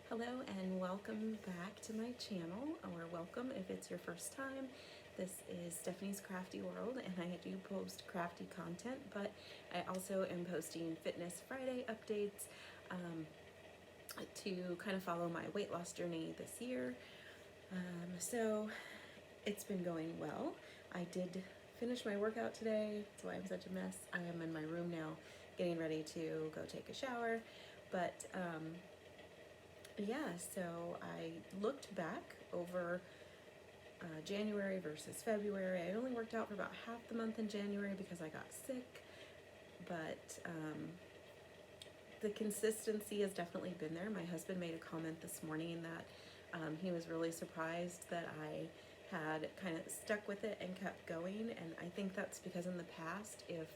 Hello and welcome back to my channel, or welcome if it's your first time. This is Stephanie's Crafty World and I do post crafty content, but I also am posting Fitness Friday updates to kind of follow my weight loss journey this year. So it's been going well. I did finish my workout today. That's why I'm such a mess. I am in my room now getting ready to go take a shower, but yeah, so I looked back over January versus February. I only worked out for about half the month in January because I got sick, but the consistency has definitely been there. My husband made a comment this morning that he was really surprised that I had kind of stuck with it and kept going, and I think that's because in the past, if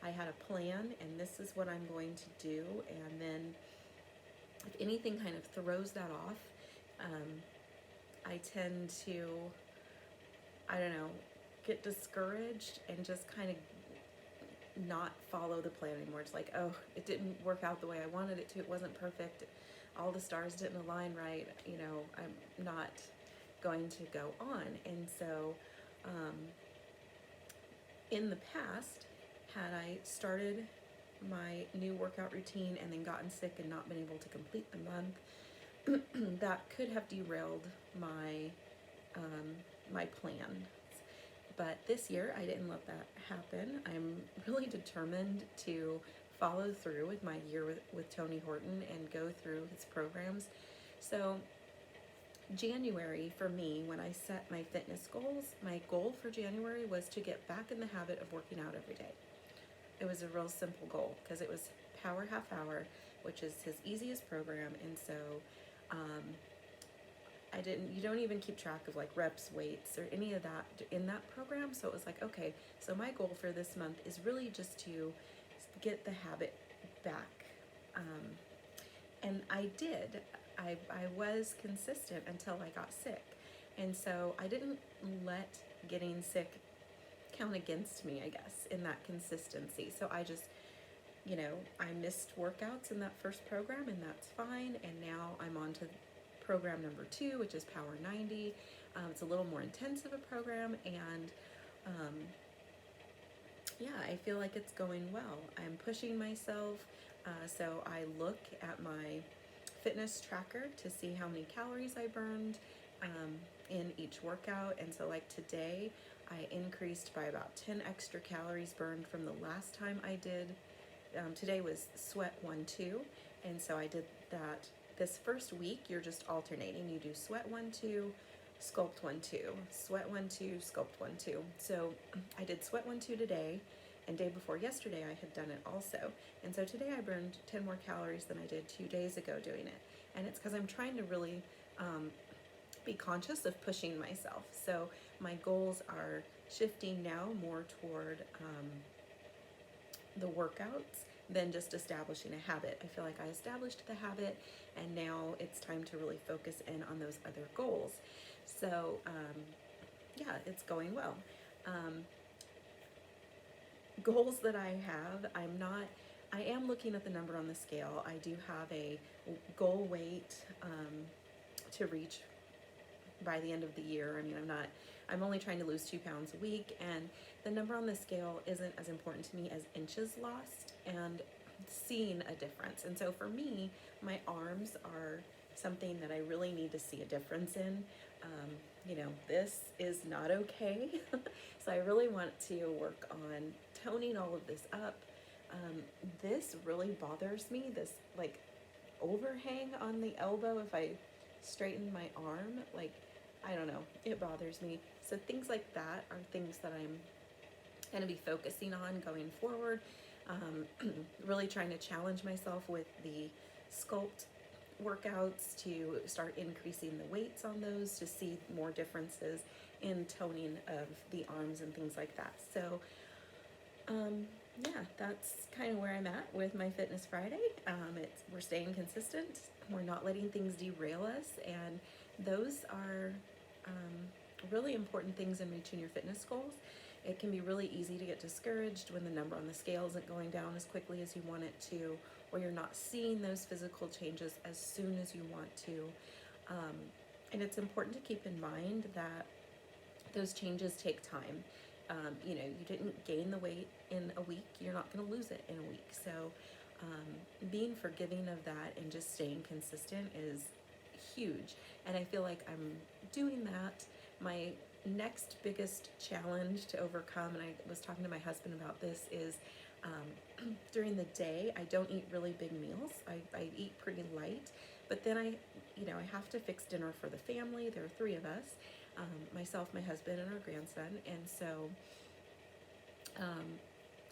I had a plan and this is what I'm going to do, and then if anything kind of throws that off, I tend to, I don't know, get discouraged and just kind of not follow the plan anymore. It's like, oh, it didn't work out the way I wanted it to. It wasn't perfect. All the stars didn't align right. You know, I'm not going to go on. And so in the past, had I started my new workout routine and then gotten sick and not been able to complete the month, that could have derailed my my plan. But this year I didn't let that happen. I'm really determined to follow through with my year with Tony Horton and go through his programs. So January for me, when I set my fitness goals, my goal for January was to get back in the habit of working out every day. It was a real simple goal because it was Power Half Hour, which is his easiest program, and so you don't even keep track of like reps, weights, or any of that in that program. So it was like, okay, so my goal for this month is really just to get the habit back. And I did. I was consistent until I got sick. And so I didn't let getting sick count against me, I guess, in that consistency. So I just, I missed workouts in that first program, and that's fine. And now I'm on to program number 2, which is Power 90. It's a little more intensive a program, and yeah, I feel like it's going well. I'm pushing myself, so I look at my fitness tracker to see how many calories I burned in each workout. And so like today, I increased by about 10 extra calories burned from the last time I did. Today was sweat 1-2, and so I did that. This first week, you're just alternating. You do sweat 1-2, sculpt 1-2, sweat 1-2, sculpt 1-2. So I did sweat 1-2 today, and day before yesterday I had done it also. And so today I burned 10 more calories than I did 2 days ago doing it. And it's because I'm trying to really be conscious of pushing myself. So my goals are shifting now more toward the workouts than just establishing a habit. I feel like I established the habit, and now it's time to really focus in on those other goals. So yeah, it's going well. Goals that I have, I am looking at the number on the scale. I do have a goal weight to reach by the end of the year. I mean, I'm only trying to lose 2 pounds a week, and the number on the scale isn't as important to me as inches lost and seeing a difference. And so for me, my arms are something that I really need to see a difference in. This is not okay. So I really want to work on toning all of this up. This really bothers me, this like overhang on the elbow. If I straighten my arm, like, I don't know, it bothers me. So things like that are things that I'm going to be focusing on going forward. Really trying to challenge myself with the sculpt workouts to start increasing the weights on those to see more differences in toning of the arms and things like that. So yeah, that's kind of where I'm at with my Fitness Friday. We're staying consistent. We're not letting things derail us, and those are really important things in reaching your fitness goals, it can be really easy to get discouraged when the number on the scale isn't going down as quickly as you want it to, or you're not seeing those physical changes as soon as you want to. And it's important to keep in mind that those changes take time. You know, you didn't gain the weight in a week, you're not going to lose it in a week. So being forgiving of that and just staying consistent is huge. And I feel like I'm doing that. My next biggest challenge to overcome, and I was talking to my husband about this, is during the day, I don't eat really big meals. I eat pretty light, but then I have to fix dinner for the family. There are 3 of us, myself, my husband, and our grandson. And so,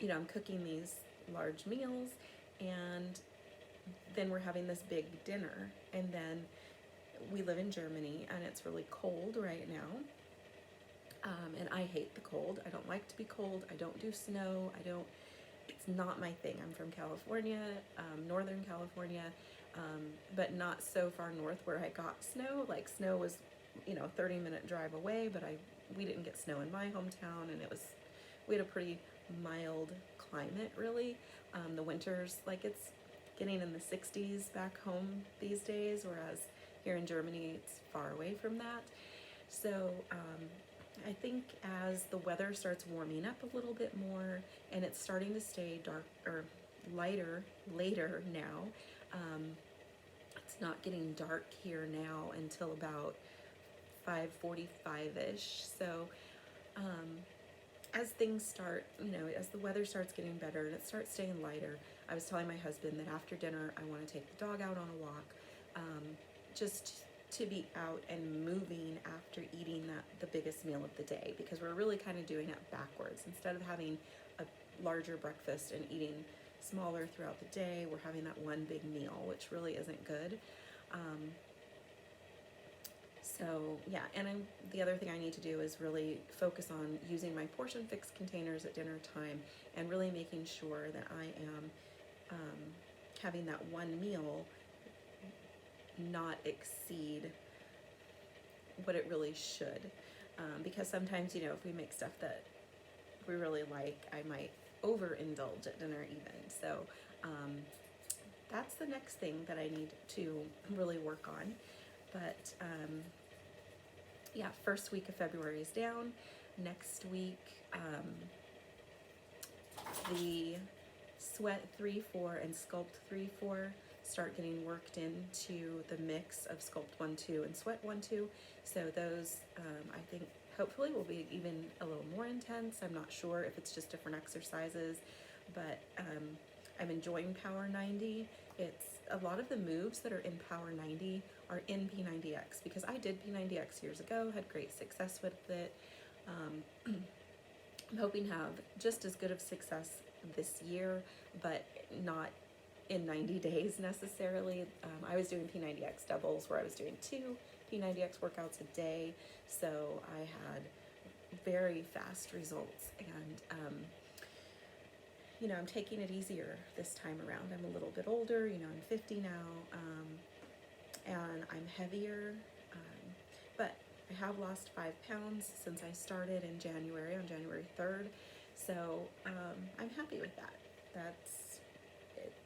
I'm cooking these large meals, and then we're having this big dinner. And then we live in Germany, and it's really cold right now. And I hate the cold. I don't like to be cold. I don't do snow. It's not my thing. I'm from California, Northern California, but not so far north where I got snow. Like, snow was, 30-minute drive away, but we didn't get snow in my hometown, and we had a pretty mild climate, really. The winters, like, it's getting in the 60s back home these days, whereas here in Germany, it's far away from that. So, I think as the weather starts warming up a little bit more, and it's starting to stay dark or lighter later now, it's not getting dark here now until about 5:45-ish. So as things start, as the weather starts getting better and it starts staying lighter, I was telling my husband that after dinner I want to take the dog out on a walk, just to be out and moving after eating the biggest meal of the day, because we're really kind of doing it backwards. Instead of having a larger breakfast and eating smaller throughout the day, we're having that one big meal, which really isn't good. So yeah, and the other thing I need to do is really focus on using my portion fix containers at dinner time, and really making sure that I am having that one meal not exceed what it really should, because sometimes, if we make stuff that we really like, I might overindulge at dinner even. So that's the next thing that I need to really work on. But yeah, first week of February is down. Next week, the Sweat 3-4 and Sculpt 3-4 start getting worked into the mix of Sculpt 1-2 and Sweat 1-2. So those, I think, hopefully will be even a little more intense. I'm not sure if it's just different exercises, but I'm enjoying Power 90. It's a lot of the moves that are in Power 90 are in P90X, because I did P90X years ago, had great success with it. I'm hoping to have just as good of success this year, but not in 90 days necessarily. I was doing P90X doubles where I was doing 2 P90X workouts a day, so I had very fast results, and I'm taking it easier this time around. I'm a little bit older, I'm 50 now, and I'm heavier, but I have lost 5 pounds since I started in January, on January 3rd, so I'm happy with that.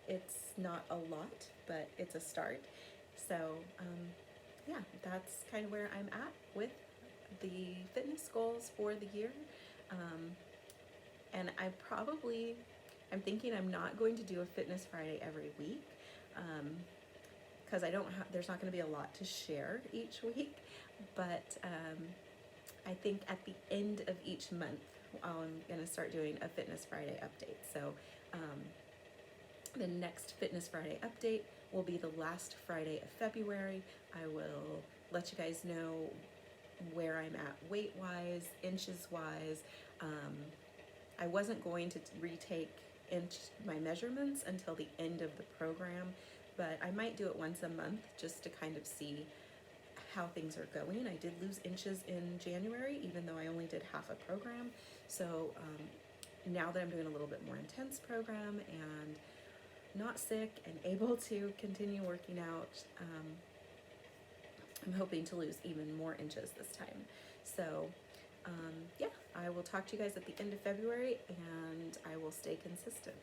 It's not a lot, but it's a start. So yeah, that's kind of where I'm at with the fitness goals for the year. And I'm thinking I'm not going to do a Fitness Friday every week, because there's not going to be a lot to share each week, but I think at the end of each month, I'm going to start doing a Fitness Friday update. So the next Fitness Friday update will be the last Friday of February. I will let you guys know where I'm at weight-wise, inches-wise. I wasn't going to retake my measurements until the end of the program, but I might do it once a month just to kind of see how things are going. I did lose inches in January, even though I only did half a program. So now that I'm doing a little bit more intense program and not sick and able to continue working out, I'm hoping to lose even more inches this time. So Yeah, I will talk to you guys at the end of February, and I will stay consistent.